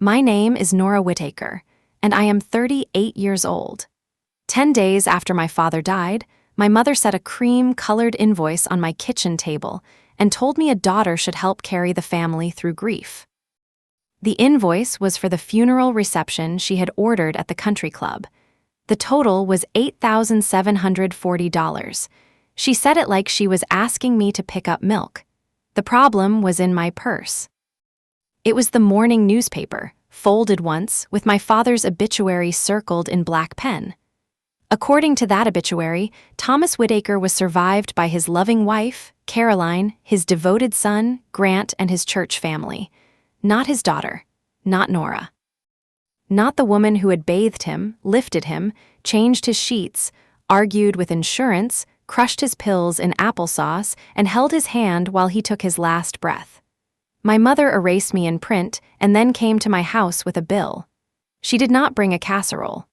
My name is Nora Whittaker, and I am 38 years old. 10 days after my father died, my mother set a cream-colored invoice on my kitchen table and told me a daughter should help carry the family through grief. The invoice was for the funeral reception she had ordered at the country club. The total was $8,740. She said it like she was asking me to pick up milk. The problem was in my purse. It was the morning newspaper, folded once, with my father's obituary circled in black pen. According to that obituary, Thomas Whittaker was survived by his loving wife, Caroline, his devoted son, Grant, and his church family. Not his daughter, not Nora. Not the woman who had bathed him, lifted him, changed his sheets, argued with insurance, crushed his pills in applesauce, and held his hand while he took his last breath. My mother erased me in print and then came to my house with a bill. She did not bring a casserole.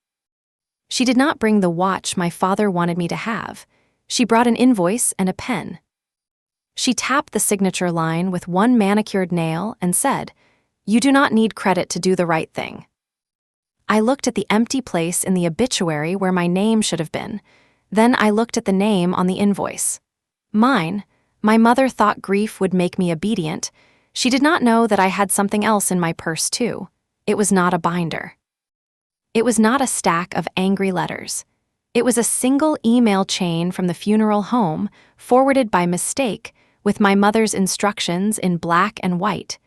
She did not bring the watch my father wanted me to have. She brought an invoice and a pen. She tapped the signature line with one manicured nail and said, "You do not need credit to do the right thing." I looked at the empty place in the obituary where my name should have been. Then I looked at the name on the invoice. Mine. My mother thought grief would make me obedient. She did not know that I had something else in my purse too. It was not a binder. It was not a stack of angry letters. It was a single email chain from the funeral home, forwarded by mistake, with my mother's instructions in black and white.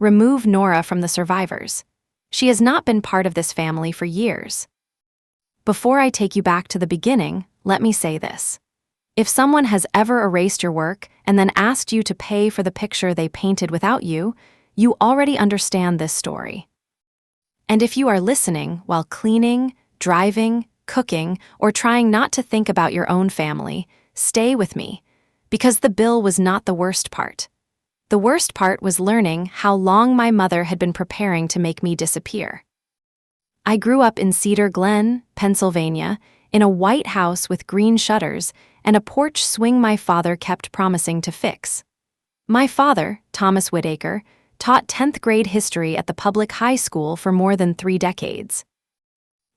Remove Nora from the survivors. She has not been part of this family for years. Before I take you back to the beginning, let me say this. If someone has ever erased your work and then asked you to pay for the picture they painted without you, you already understand this story. And if you are listening while cleaning, driving, cooking, or trying not to think about your own family, stay with me, because the bill was not the worst part. The worst part was learning how long my mother had been preparing to make me disappear. I grew up in Cedar Glen, Pennsylvania, in a white house with green shutters and a porch swing my father kept promising to fix. My father, Thomas Whittaker, taught 10th grade history at the public high school for more than 3 decades.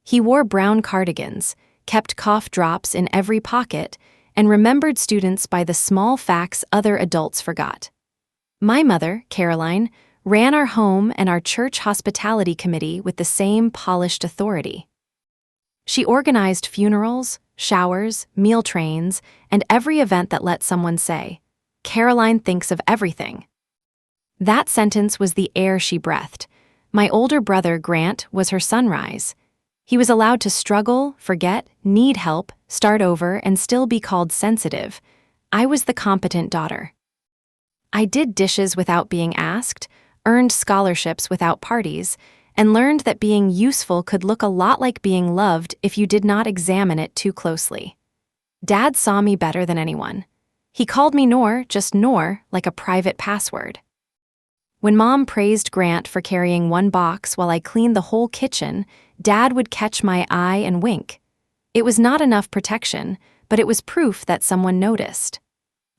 He wore brown cardigans, kept cough drops in every pocket, and remembered students by the small facts other adults forgot. My mother, Caroline, ran our home and our church hospitality committee with the same polished authority. She organized funerals, showers, meal trains, and every event that let someone say, "Caroline thinks of everything." That sentence was the air she breathed. My older brother, Grant, was her sunrise. He was allowed to struggle, forget, need help, start over, and still be called sensitive. I was the competent daughter. I did dishes without being asked, earned scholarships without parties, and learned that being useful could look a lot like being loved if you did not examine it too closely. Dad saw me better than anyone. He called me Nor, just Nor, like a private password. When Mom praised Grant for carrying one box while I cleaned the whole kitchen, Dad would catch my eye and wink. It was not enough protection, but it was proof that someone noticed.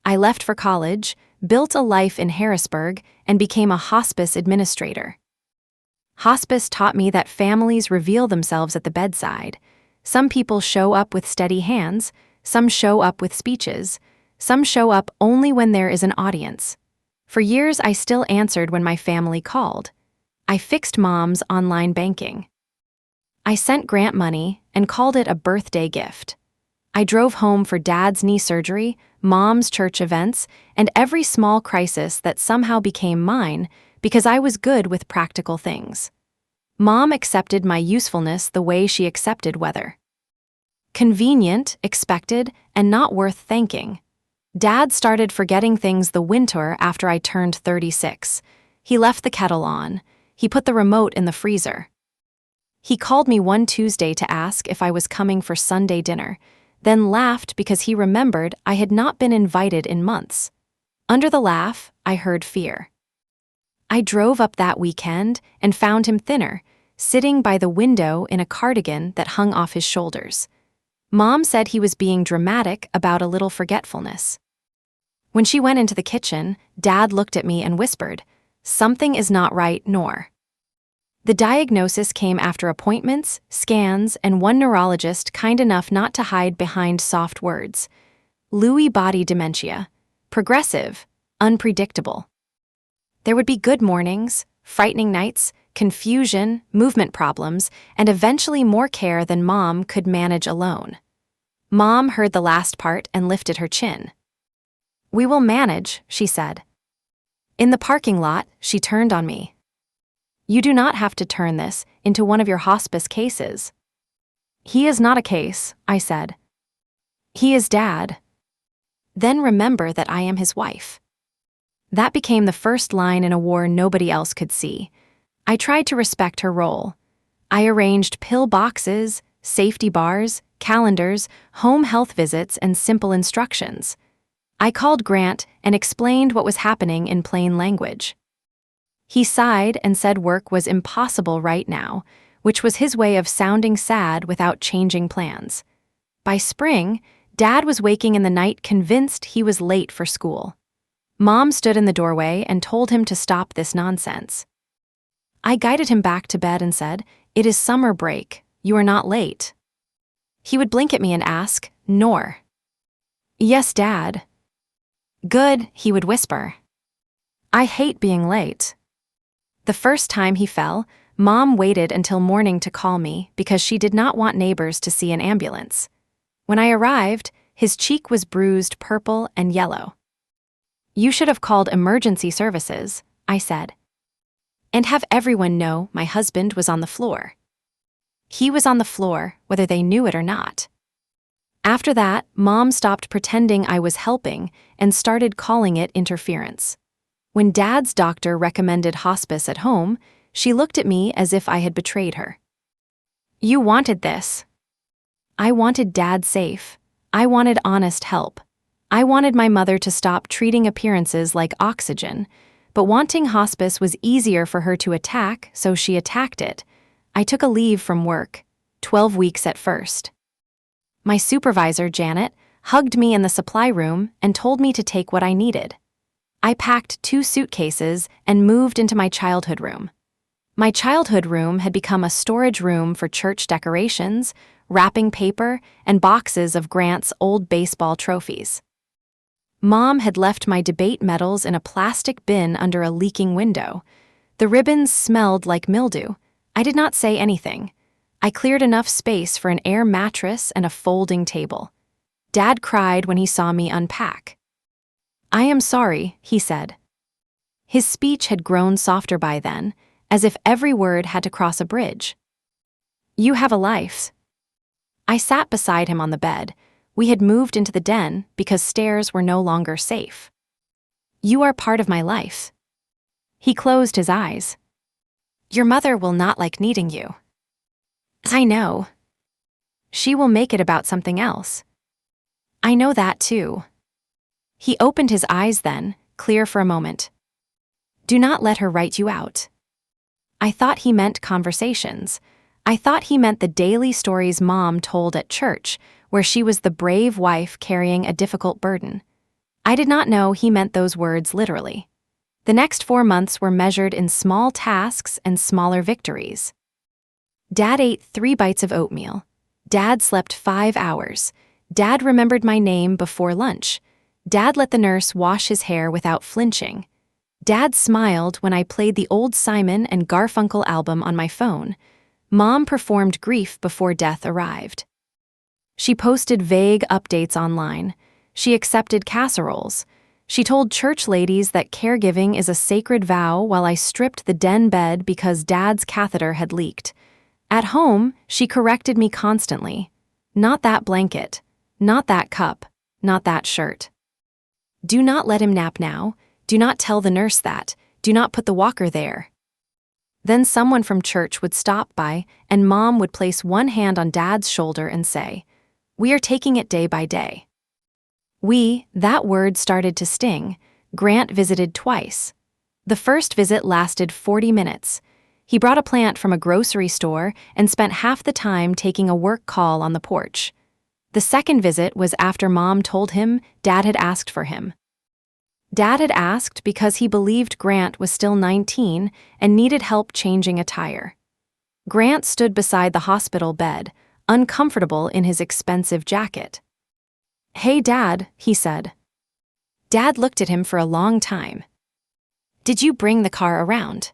I left for college, built a life in Harrisburg, and became a hospice administrator. Hospice taught me that families reveal themselves at the bedside. Some people show up with steady hands, some show up with speeches, some show up only when there is an audience. For years, I still answered when my family called. I fixed Mom's online banking. I sent Grant money and called it a birthday gift. I drove home for Dad's knee surgery, Mom's church events, and every small crisis that somehow became mine because I was good with practical things. Mom accepted my usefulness the way she accepted weather. Convenient, expected, and not worth thanking. Dad started forgetting things the winter after I turned 36. He left the kettle on. He put the remote in the freezer. He called me one Tuesday to ask if I was coming for Sunday dinner, then laughed because he remembered I had not been invited in months. Under the laugh, I heard fear. I drove up that weekend and found him thinner, sitting by the window in a cardigan that hung off his shoulders. Mom said he was being dramatic about a little forgetfulness. When she went into the kitchen, Dad looked at me and whispered, "Something is not right, Nor." The diagnosis came after appointments, scans, and one neurologist kind enough not to hide behind soft words. Lewy body dementia. Progressive. Unpredictable. There would be good mornings, frightening nights, confusion, movement problems, and eventually more care than Mom could manage alone. Mom heard the last part and lifted her chin. "We will manage," she said. In the parking lot, she turned on me. "You do not have to turn this into one of your hospice cases." "He is not a case," I said. "He is Dad." "Then remember that I am his wife." That became the first line in a war nobody else could see. I tried to respect her role. I arranged pill boxes, safety bars, calendars, home health visits, and simple instructions. I called Grant and explained what was happening in plain language. He sighed and said work was impossible right now, which was his way of sounding sad without changing plans. By spring, Dad was waking in the night convinced he was late for school. Mom stood in the doorway and told him to stop this nonsense. I guided him back to bed and said, "It is summer break. You are not late." He would blink at me and ask, "Nor?" "Yes, Dad." "Good," he would whisper. "I hate being late." The first time he fell, Mom waited until morning to call me because she did not want neighbors to see an ambulance. When I arrived, his cheek was bruised purple and yellow. "You should have called emergency services," I said. "And have everyone know my husband was on the floor." He was on the floor, whether they knew it or not. After that, Mom stopped pretending I was helping and started calling it interference. When Dad's doctor recommended hospice at home, she looked at me as if I had betrayed her. "You wanted this." I wanted Dad safe. I wanted honest help. I wanted my mother to stop treating appearances like oxygen, but wanting hospice was easier for her to attack, so she attacked it. I took a leave from work, 12 weeks at first. My supervisor, Janet, hugged me in the supply room and told me to take what I needed. I packed 2 suitcases and moved into my childhood room. My childhood room had become a storage room for church decorations, wrapping paper, and boxes of Grant's old baseball trophies. Mom had left my debate medals in a plastic bin under a leaking window. The ribbons smelled like mildew. I did not say anything. I cleared enough space for an air mattress and a folding table. Dad cried when he saw me unpack. "I am sorry," he said. His speech had grown softer by then, as if every word had to cross a bridge. "You have a life." I sat beside him on the bed. We had moved into the den because stairs were no longer safe. "You are part of my life." He closed his eyes. "Your mother will not like needing you." "I know." "She will make it about something else." "I know that too." He opened his eyes then, clear for a moment. "Do not let her write you out." I thought he meant conversations. I thought he meant the daily stories Mom told at church, where she was the brave wife carrying a difficult burden. I did not know he meant those words literally. The next 4 months were measured in small tasks and smaller victories. Dad ate 3 bites of oatmeal. Dad slept 5 hours. Dad remembered my name before lunch. Dad let the nurse wash his hair without flinching. Dad smiled when I played the old Simon and Garfunkel album on my phone. Mom performed grief before death arrived. She posted vague updates online. She accepted casseroles. She told church ladies that caregiving is a sacred vow while I stripped the den bed because Dad's catheter had leaked. At home, she corrected me constantly. Not that blanket. Not that cup. Not that shirt. Do not let him nap now. Do not tell the nurse that. Do not put the walker there. Then someone from church would stop by, and Mom would place one hand on Dad's shoulder and say, "We are taking it day by day." That word started to sting. Grant visited twice. The first visit lasted 40 minutes. He brought a plant from a grocery store and spent half the time taking a work call on the porch. The second visit was after Mom told him Dad had asked for him. Dad had asked because he believed Grant was still 19 and needed help changing a tire. Grant stood beside the hospital bed, uncomfortable in his expensive jacket. "Hey, Dad," he said. Dad looked at him for a long time. "Did you bring the car around?"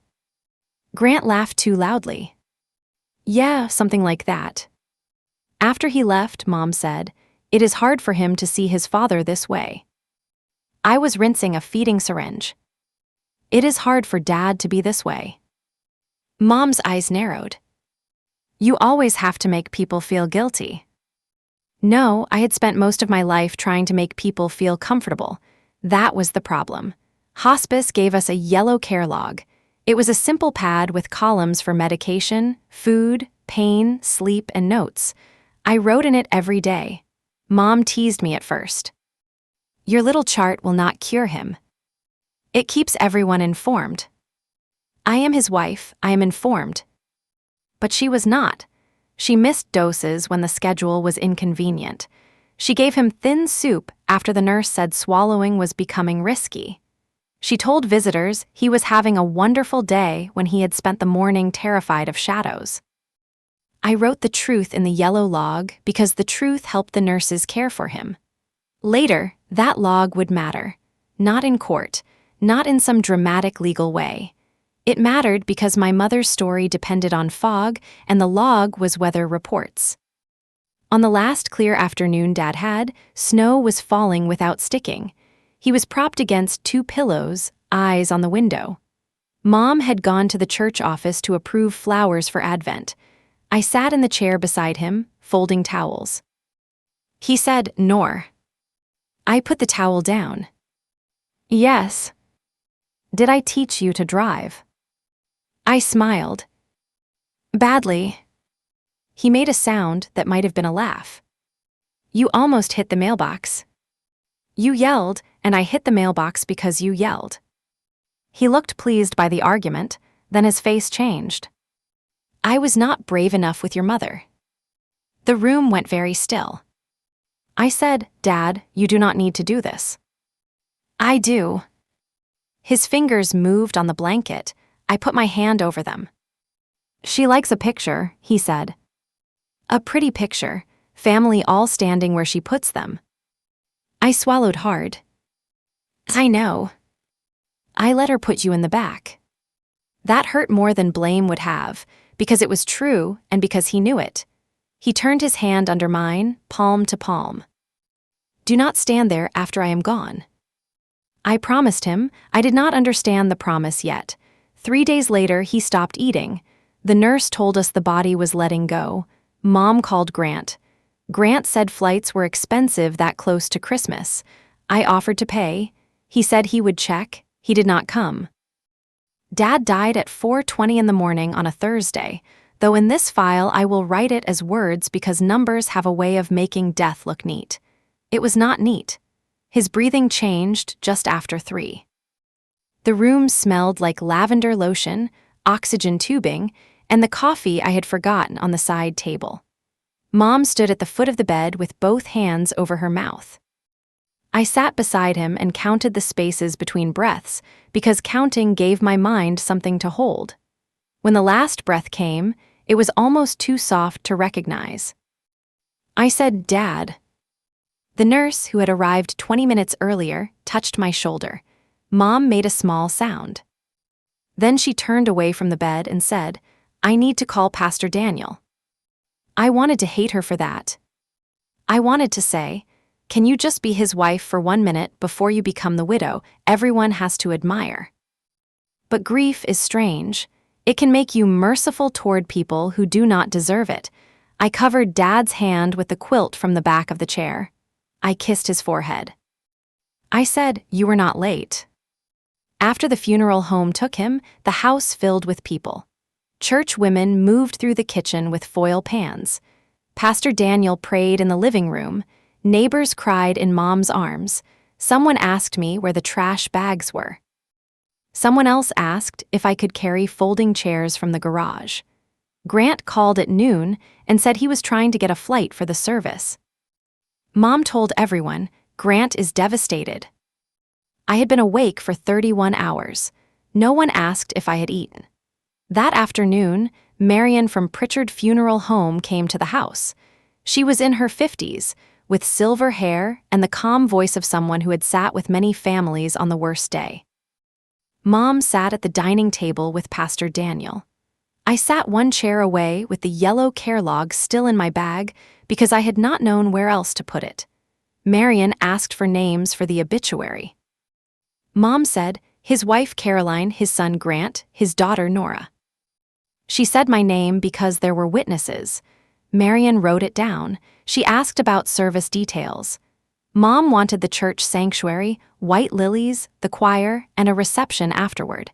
Grant laughed too loudly. "Yeah, something like that." After he left, Mom said, "It is hard for him to see his father this way." I was rinsing a feeding syringe. "It is hard for Dad to be this way." Mom's eyes narrowed. "You always have to make people feel guilty." No, I had spent most of my life trying to make people feel comfortable. That was the problem. Hospice gave us a yellow care log. It was a simple pad with columns for medication, food, pain, sleep, and notes. I wrote in it every day. Mom teased me at first. "Your little chart will not cure him. It keeps everyone informed." I am his wife, I am informed. But she was not. She missed doses when the schedule was inconvenient. She gave him thin soup after the nurse said swallowing was becoming risky. She told visitors he was having a wonderful day when he had spent the morning terrified of shadows. I wrote the truth in the yellow log because the truth helped the nurses care for him. Later, that log would matter. Not in court, not in some dramatic legal way. It mattered because my mother's story depended on fog and the log was weather reports. On the last clear afternoon Dad had, snow was falling without sticking. He was propped against 2 pillows, eyes on the window. Mom had gone to the church office to approve flowers for Advent. I sat in the chair beside him, folding towels. He said, "Nor." I put the towel down. "Yes." "Did I teach you to drive?" I smiled. "Badly." He made a sound that might have been a laugh. "You almost hit the mailbox." "You yelled, and I hit the mailbox because you yelled." He looked pleased by the argument, then his face changed. "I was not brave enough with your mother." The room went very still. I said, "Dad, you do not need to do this." "I do." His fingers moved on the blanket. I put my hand over them. "She likes a picture," he said. "A pretty picture, family all standing where she puts them." I swallowed hard. "I know." "I let her put you in the back." That hurt more than blame would have, because it was true and because he knew it. He turned his hand under mine, palm to palm. "Do not stand there after I am gone." I promised him. I did not understand the promise yet. 3 days later, he stopped eating. The nurse told us the body was letting go. Mom called Grant. Grant said flights were expensive that close to Christmas. I offered to pay. He said he would check. He did not come. Dad died at 4:20 in the morning on a Thursday, though in this file I will write it as words because numbers have a way of making death look neat. It was not neat. His breathing changed just after 3. The room smelled like lavender lotion, oxygen tubing, and the coffee I had forgotten on the side table. Mom stood at the foot of the bed with both hands over her mouth. I sat beside him and counted the spaces between breaths because counting gave my mind something to hold. When the last breath came, it was almost too soft to recognize. I said, "Dad." The nurse, who had arrived 20 minutes earlier, touched my shoulder. Mom made a small sound. Then she turned away from the bed and said, "I need to call Pastor Daniel." I wanted to hate her for that. I wanted to say, "Can you just be his wife for 1 minute before you become the widow everyone has to admire?" But grief is strange. It can make you merciful toward people who do not deserve it. I covered Dad's hand with the quilt from the back of the chair. I kissed his forehead. I said, "You were not late." After the funeral home took him, the house filled with people. Church women moved through the kitchen with foil pans. Pastor Daniel prayed in the living room. Neighbors cried in Mom's arms. Someone asked me where the trash bags were. Someone else asked if I could carry folding chairs from the garage. Grant called at noon and said he was trying to get a flight for the service. Mom told everyone, "Grant is devastated." I had been awake for 31 hours. No one asked if I had eaten. That afternoon, Marian from Pritchard Funeral Home came to the house. She was in her 50s, with silver hair and the calm voice of someone who had sat with many families on the worst day. Mom sat at the dining table with Pastor Daniel. I sat one chair away with the yellow care log still in my bag because I had not known where else to put it. Marian asked for names for the obituary. Mom said, his wife Caroline, his son Grant, his daughter Nora. She said my name because there were witnesses. Marian wrote it down. She asked about service details. Mom wanted the church sanctuary, white lilies, the choir, and a reception afterward.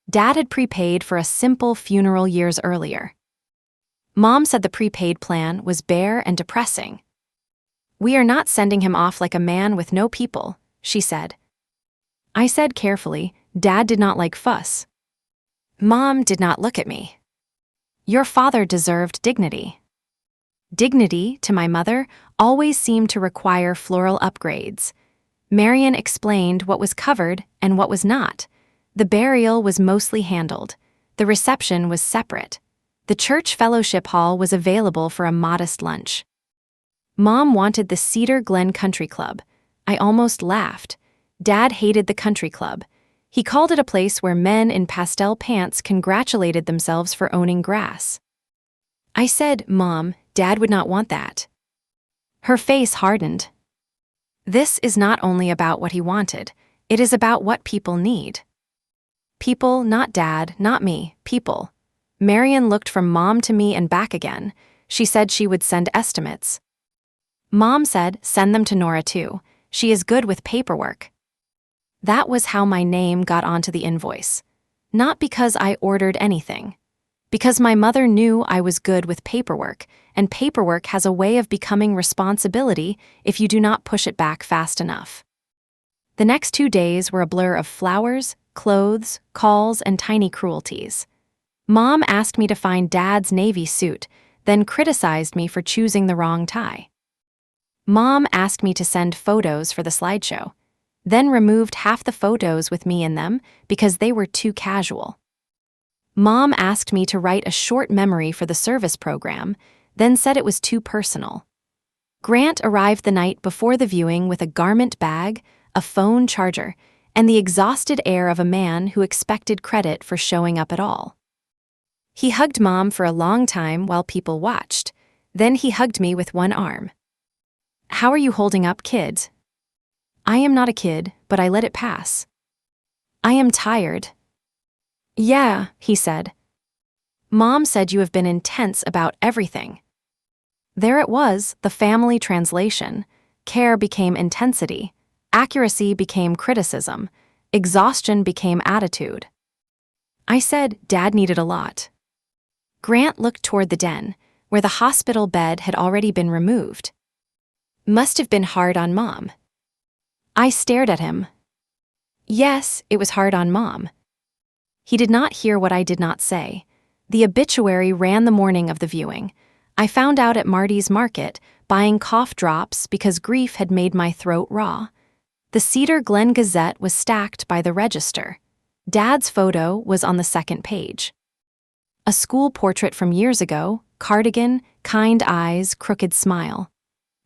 Dad had prepaid for a simple funeral years earlier. Mom said the prepaid plan was bare and depressing. "We are not sending him off like a man with no people," she said. I said carefully, Dad did not like fuss. Mom did not look at me. "Your father deserved dignity." Dignity, to my mother, always seemed to require floral upgrades. Marian explained what was covered and what was not. The burial was mostly handled. The reception was separate. The church fellowship hall was available for a modest lunch. Mom wanted the Cedar Glen Country Club. I almost laughed. Dad hated the country club. He called it a place where men in pastel pants congratulated themselves for owning grass. I said, "Mom, Dad would not want that." Her face hardened. This is not only about what he wanted, it is about what people need. People, not Dad, not me, people. Marian looked from Mom to me and back again. She said she would send estimates. Mom said, "Send them to Nora too. She is good with paperwork." That was how my name got onto the invoice. Not because I ordered anything. Because my mother knew I was good with paperwork, and paperwork has a way of becoming responsibility if you do not push it back fast enough. The next 2 days were a blur of flowers, clothes, calls, and tiny cruelties. Mom asked me to find Dad's navy suit, then criticized me for choosing the wrong tie. Mom asked me to send photos for the slideshow, then removed half the photos with me in them because they were too casual. Mom asked me to write a short memory for the service program, then said it was too personal. Grant arrived the night before the viewing with a garment bag, a phone charger, and the exhausted air of a man who expected credit for showing up at all. He hugged Mom for a long time while people watched. Then he hugged me with one arm. "How are you holding up, kid?" "I am not a kid, but I let it pass." "I am tired." "Yeah," he said. "Mom said you have been intense about everything." There it was, the family translation. Care became intensity. Accuracy became criticism. Exhaustion became attitude. I said Dad needed a lot. Grant looked toward the den, where the hospital bed had already been removed. "Must have been hard on Mom." I stared at him. Yes, it was hard on Mom. He did not hear what I did not say. The obituary ran the morning of the viewing. I found out at Marty's Market, buying cough drops because grief had made my throat raw. The Cedar Glen Gazette was stacked by the register. Dad's photo was on the second page. A school portrait from years ago, cardigan, kind eyes, crooked smile.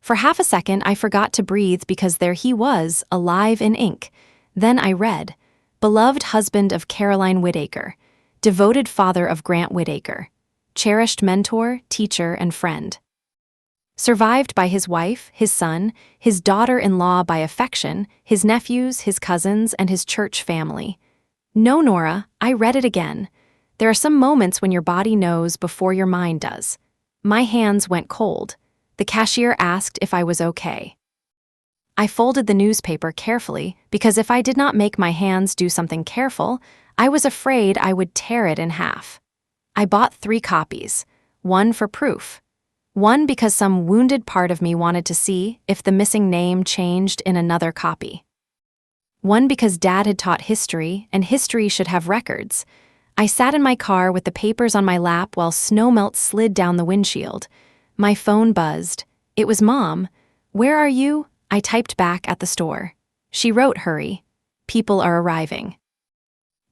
For half a second, I forgot to breathe because there he was, alive in ink. Then I read, "Beloved husband of Caroline Whittaker, devoted father of Grant Whittaker, cherished mentor, teacher, and friend. Survived by his wife, his son, his daughter-in-law by affection, his nephews, his cousins, and his church family." No, Nora, I read it again. There are some moments when your body knows before your mind does. My hands went cold. The cashier asked if I was okay. I folded the newspaper carefully because if I did not make my hands do something careful, I was afraid I would tear it in half. I bought 3 copies, one for proof, one because some wounded part of me wanted to see if the missing name changed in another copy, one because Dad had taught history and history should have records. I sat in my car with the papers on my lap while snowmelt slid down the windshield. My phone buzzed. It was Mom. "Where are you?" I typed back at the store. She wrote, "Hurry." People are arriving.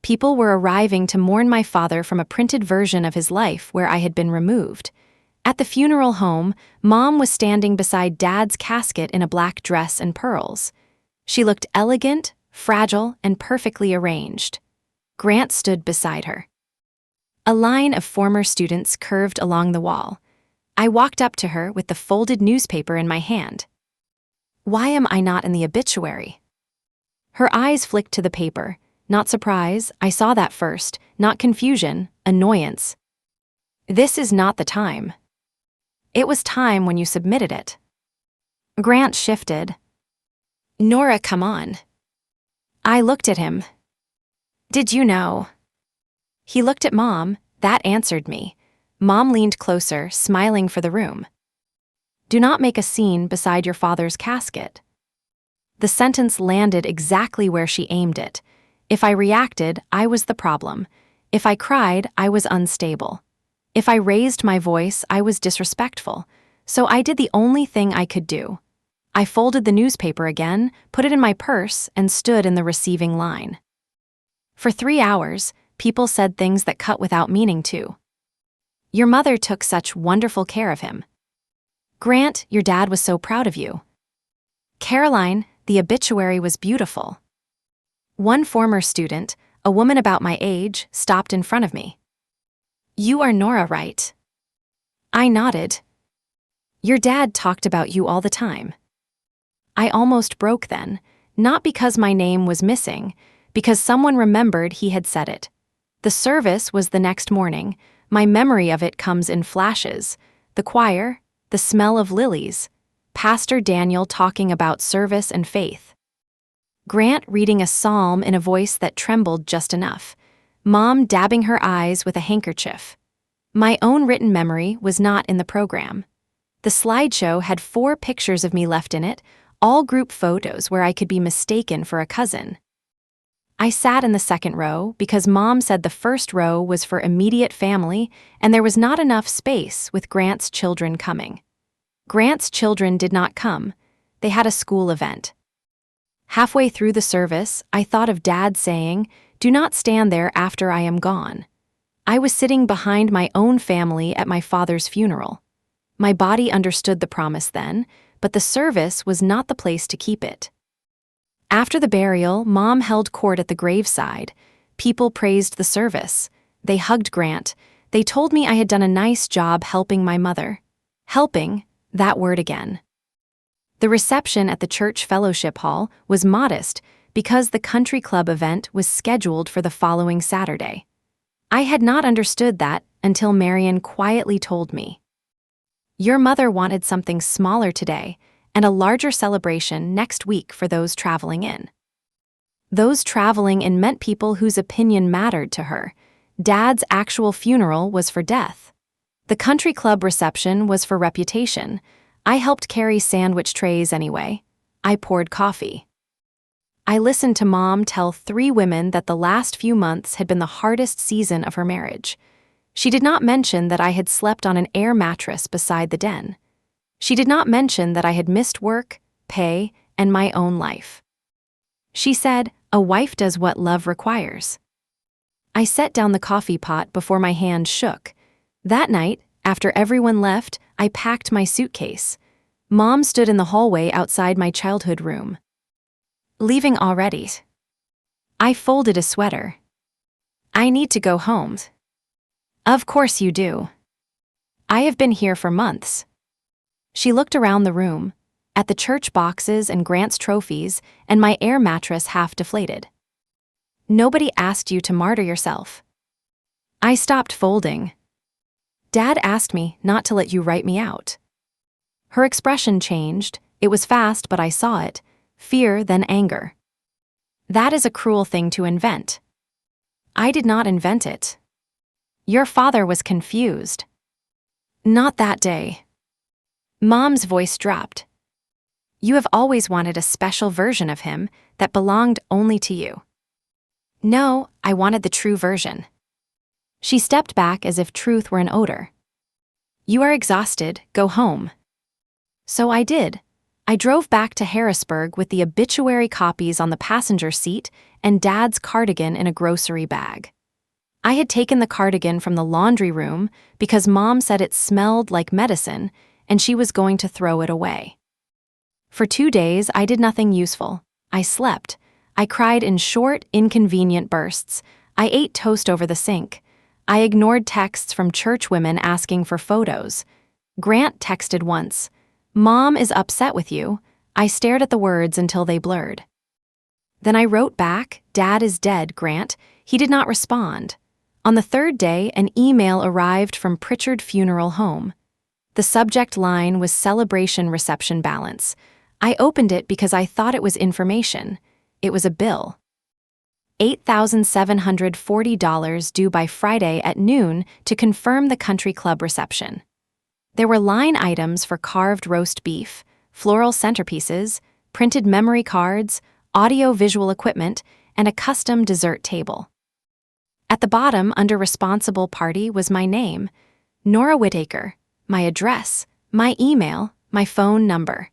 People were arriving to mourn my father from a printed version of his life where I had been removed. At the funeral home, Mom was standing beside Dad's casket in a black dress and pearls. She looked elegant, fragile, and perfectly arranged. Grant stood beside her. A line of former students curved along the wall. I walked up to her with the folded newspaper in my hand. Why am I not in the obituary? Her eyes flicked to the paper. Not surprise, I saw that first, not confusion, annoyance. This is not the time. It was time when you submitted it. Grant shifted. Nora, come on. I looked at him. Did you know? He looked at Mom, that answered me. Mom leaned closer, smiling for the room. Do not make a scene beside your father's casket. The sentence landed exactly where she aimed it. If I reacted, I was the problem. If I cried, I was unstable. If I raised my voice, I was disrespectful. So I did the only thing I could do. I folded the newspaper again, put it in my purse, and stood in the receiving line. For 3 hours, people said things that cut without meaning to. Your mother took such wonderful care of him. Grant, your dad was so proud of you. Caroline, the obituary was beautiful. One former student, a woman about my age, stopped in front of me. You are Nora, right? I nodded. Your dad talked about you all the time. I almost broke then, not because my name was missing, because someone remembered he had said it. The service was the next morning. My memory of it comes in flashes. The choir, the smell of lilies, Pastor Daniel talking about service and faith. Grant reading a psalm in a voice that trembled just enough. Mom dabbing her eyes with a handkerchief. My own written memory was not in the program. The slideshow had 4 pictures of me left in it, all group photos where I could be mistaken for a cousin. I sat in the second row because Mom said the first row was for immediate family and there was not enough space with Grant's children coming. Grant's children did not come. They had a school event. Halfway through the service, I thought of Dad saying, "Do not stand there after I am gone." I was sitting behind my own family at my father's funeral. My body understood the promise then, but the service was not the place to keep it. After the burial, Mom held court at the graveside. People praised the service. They hugged Grant. They told me I had done a nice job helping my mother. Helping, that word again. The reception at the church fellowship hall was modest because the country club event was scheduled for the following Saturday. I had not understood that until Marion quietly told me. Your mother wanted something smaller today and a larger celebration next week for those traveling in. Those traveling in meant people whose opinion mattered to her. Dad's actual funeral was for death. The country club reception was for reputation. I helped carry sandwich trays anyway. I poured coffee. I listened to Mom tell 3 women that the last few months had been the hardest season of her marriage. She did not mention that I had slept on an air mattress beside the den. She did not mention that I had missed work, pay, and my own life. She said, "A wife does what love requires." I set down the coffee pot before my hand shook. That night, after everyone left, I packed my suitcase. Mom stood in the hallway outside my childhood room. Leaving already? I folded a sweater. I need to go home. Of course you do. I have been here for months. She looked around the room, at the church boxes and Grant's trophies, and my air mattress half deflated. Nobody asked you to martyr yourself. I stopped folding. Dad asked me not to let you write me out. Her expression changed. It was fast, but I saw it. Fear, then anger. That is a cruel thing to invent. I did not invent it. Your father was confused. Not that day. Mom's voice dropped. You have always wanted a special version of him that belonged only to you. No, I wanted the true version. She stepped back as if truth were an odor. You are exhausted, go home. So I did. I drove back to Harrisburg with the obituary copies on the passenger seat and Dad's cardigan in a grocery bag. I had taken the cardigan from the laundry room because Mom said it smelled like medicine and she was going to throw it away. For 2 days, I did nothing useful. I slept. I cried in short, inconvenient bursts. I ate toast over the sink. I ignored texts from church women asking for photos. Grant texted once, "Mom is upset with you." I stared at the words until they blurred. Then I wrote back, "Dad is dead, Grant." He did not respond. On the 3rd day, an email arrived from Pritchard Funeral Home. The subject line was Celebration Reception Balance. I opened it because I thought it was information. It was a bill. $8,740 due by Friday at noon to confirm the country club reception. There were line items for carved roast beef, floral centerpieces, printed memory cards, audio-visual equipment, and a custom dessert table. At the bottom, under Responsible Party, was my name, Nora Whittaker, my address, my email, my phone number.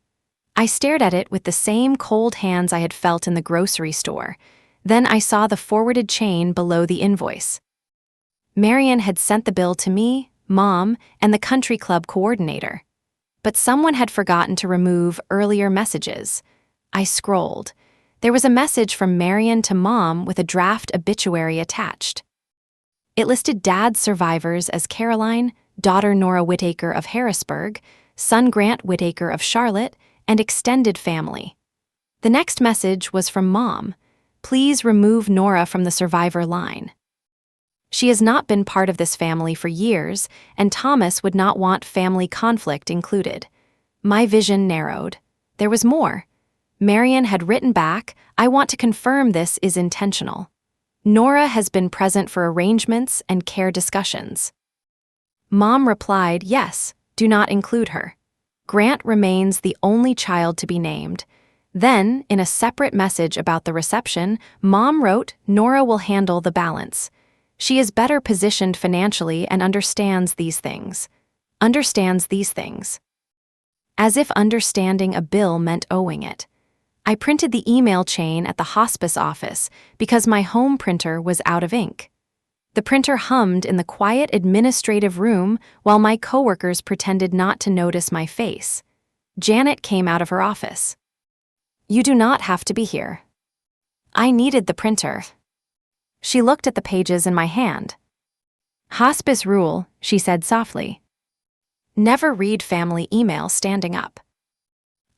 I stared at it with the same cold hands I had felt in the grocery store. Then I saw the forwarded chain below the invoice. Marion had sent the bill to me, Mom, and the country club coordinator. But someone had forgotten to remove earlier messages. I scrolled. There was a message from Marion to Mom with a draft obituary attached. It listed Dad's survivors as Caroline, daughter Nora Whittaker of Harrisburg, son Grant Whittaker of Charlotte, and extended family. The next message was from Mom. "Please remove Nora from the survivor line." She has not been part of this family for years, and Thomas would not want family conflict included. My vision narrowed. There was more. Marion had written back, "I want to confirm this is intentional. Nora has been present for arrangements and care discussions." Mom replied, "Yes, do not include her. Grant remains the only child to be named." Then, in a separate message about the reception, Mom wrote, "Nora will handle the balance. She is better positioned financially and understands these things." Understands these things. As if understanding a bill meant owing it. I printed the email chain at the hospice office because my home printer was out of ink. The printer hummed in the quiet administrative room while my coworkers pretended not to notice my face. Janet came out of her office. "You do not have to be here." I needed the printer. She looked at the pages in my hand. "Hospice rule," she said softly. "Never read family email standing up."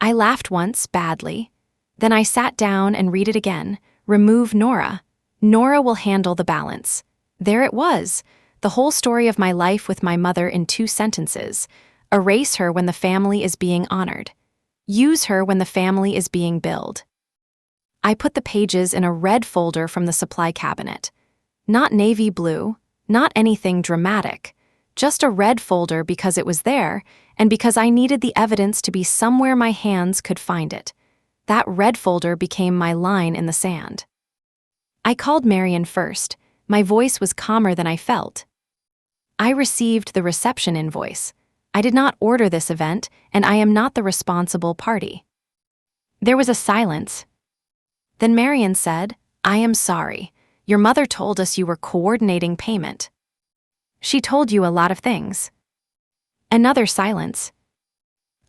I laughed once, badly. Then I sat down and read it again. "Remove Nora. Nora will handle the balance." There it was, the whole story of my life with my mother in 2 sentences. Erase her when the family is being honored. Use her when the family is being billed. I put the pages in a red folder from the supply cabinet. Not navy blue, not anything dramatic, just a red folder because it was there and because I needed the evidence to be somewhere my hands could find it. That red folder became my line in the sand. I called Marion first. My voice was calmer than I felt. "I received the reception invoice. I did not order this event, and I am not the responsible party." There was a silence. Then Marion said, "I am sorry. Your mother told us you were coordinating payment." "She told you a lot of things." Another silence.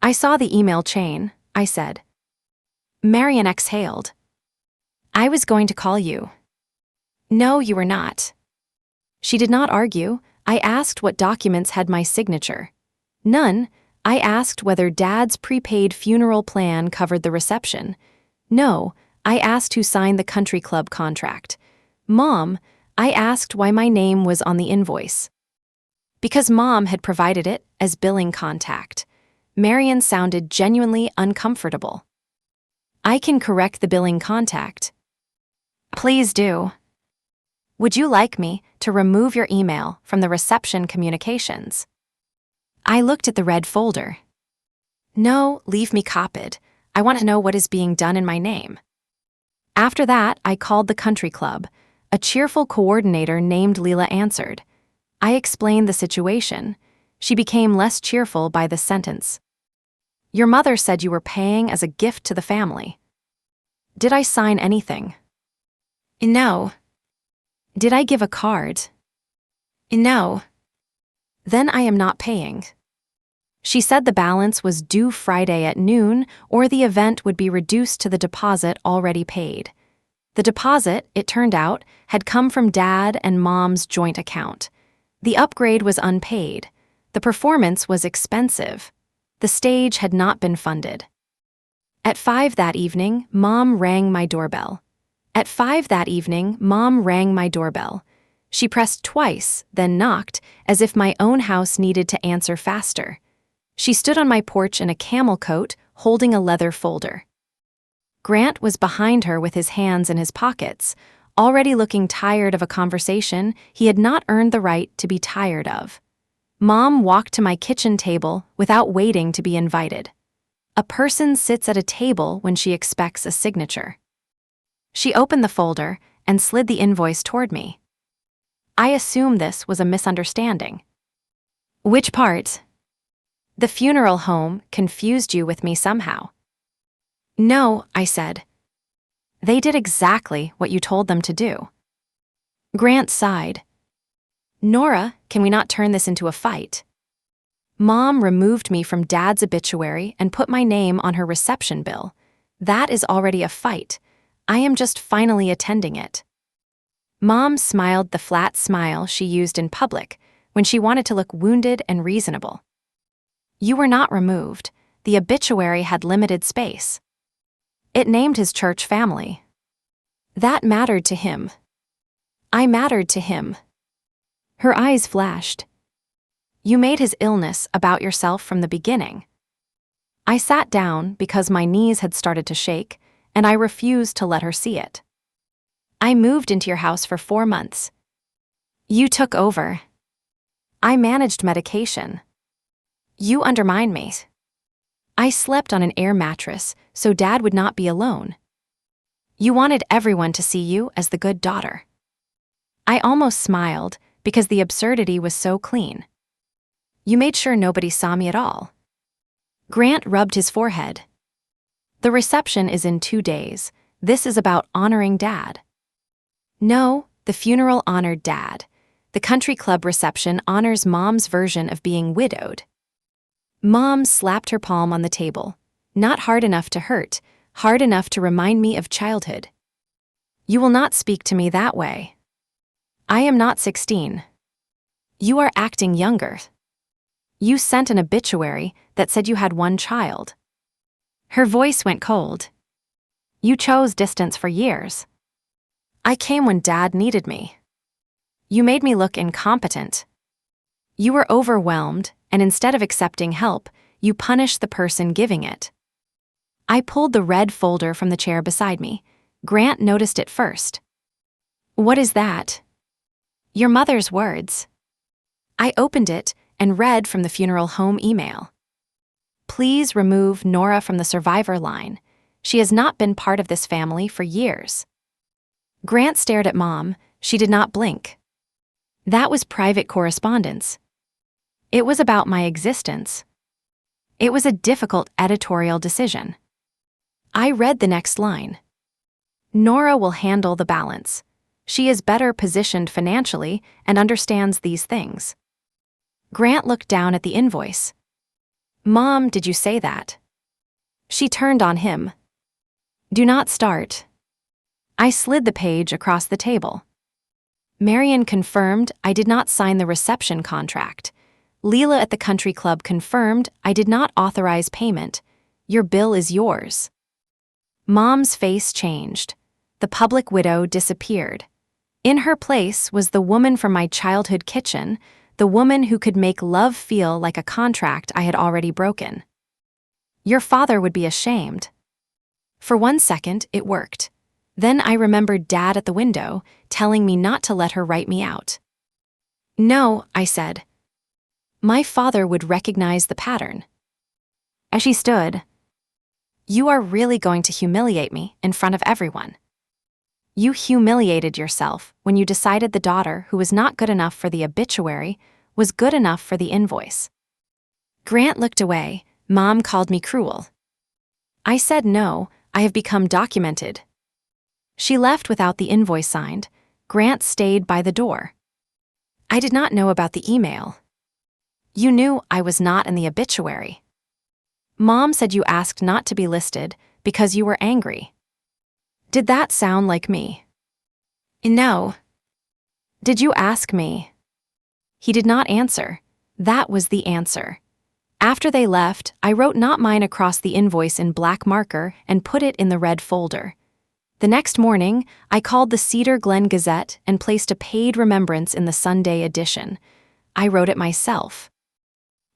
"I saw the email chain," I said. Marion exhaled. "I was going to call you." "No, you were not." She did not argue. I asked what documents had my signature. None. I asked whether Dad's prepaid funeral plan covered the reception. No. I asked who signed the country club contract. Mom, I asked why my name was on the invoice. Because Mom had provided it as billing contact. Marion sounded genuinely uncomfortable. "I can correct the billing contact." "Please do." "Would you like me to remove your email from the reception communications?" I looked at the red folder. "No, leave me copied. I want to know what is being done in my name." After that, I called the country club. A cheerful coordinator named Leela answered. I explained the situation. She became less cheerful by the sentence. Your mother said you were paying as a gift to the family. Did I sign anything? No. Did I give a card? No. Then I am not paying. She said the balance was due Friday at noon, or the event would be reduced to the deposit already paid. The deposit, it turned out, had come from Dad and Mom's joint account. The upgrade was unpaid. The performance was expensive. The stage had not been funded. At 5 that evening, Mom rang my doorbell. She pressed twice, then knocked, as if my own house needed to answer faster. She stood on my porch in a camel coat, holding a leather folder. Grant was behind her with his hands in his pockets, already looking tired of a conversation he had not earned the right to be tired of. Mom walked to my kitchen table without waiting to be invited. A person sits at a table when she expects a signature. She opened the folder and slid the invoice toward me. I assumed this was a misunderstanding. Which part? The funeral home confused you with me somehow. No, I said. They did exactly what you told them to do. Grant sighed. Nora, can we not turn this into a fight? Mom removed me from Dad's obituary and put my name on her reception bill. That is already a fight. I am just finally attending it. Mom smiled the flat smile she used in public when she wanted to look wounded and reasonable. You were not removed. The obituary had limited space. It named his church family. That mattered to him. I mattered to him. Her eyes flashed. You made his illness about yourself from the beginning. I sat down because my knees had started to shake, and I refused to let her see it. I moved into your house for 4 months. You took over. I managed medication. You undermined me. I slept on an air mattress so Dad would not be alone. You wanted everyone to see you as the good daughter. I almost smiled because the absurdity was so clean. You made sure nobody saw me at all. Grant rubbed his forehead. The reception is in 2 days. This is about honoring Dad. No, the funeral honored Dad. The country club reception honors Mom's version of being widowed. Mom slapped her palm on the table. Not hard enough to hurt, hard enough to remind me of childhood. You will not speak to me that way. I am not 16. You are acting younger. You sent an obituary that said you had 1 child. Her voice went cold. You chose distance for years. I came when Dad needed me. You made me look incompetent. You were overwhelmed, and instead of accepting help, you punished the person giving it. I pulled the red folder from the chair beside me. Grant noticed it first. What is that? Your mother's words. I opened it and read from the funeral home email. Please remove Nora from the survivor line. She has not been part of this family for years. Grant stared at Mom. She did not blink. That was private correspondence. It was about my existence. It was a difficult editorial decision. I read the next line. Nora will handle the balance. She is better positioned financially and understands these things. Grant looked down at the invoice. Mom, did you say that? She turned on him. Do not start. I slid the page across the table. Marion confirmed I did not sign the reception contract. Leela at the country club confirmed I did not authorize payment. Your bill is yours. Mom's face changed. The public widow disappeared. In her place was the woman from my childhood kitchen, the woman who could make love feel like a contract I had already broken. Your father would be ashamed. For 1 second, it worked. Then I remembered Dad at the window, telling me not to let her write me out. No, I said. My father would recognize the pattern. As she stood, you are really going to humiliate me in front of everyone. You humiliated yourself when you decided the daughter who was not good enough for the obituary was good enough for the invoice. Grant looked away, Mom called me cruel. I said no, I have become documented. She left without the invoice signed. Grant stayed by the door. I did not know about the email. You knew I was not in the obituary. Mom said you asked not to be listed because you were angry. Did that sound like me? No. Did you ask me? He did not answer. That was the answer. After they left, I wrote "not mine" across the invoice in black marker and put it in the red folder. The next morning, I called the Cedar Glen Gazette and placed a paid remembrance in the Sunday edition. I wrote it myself.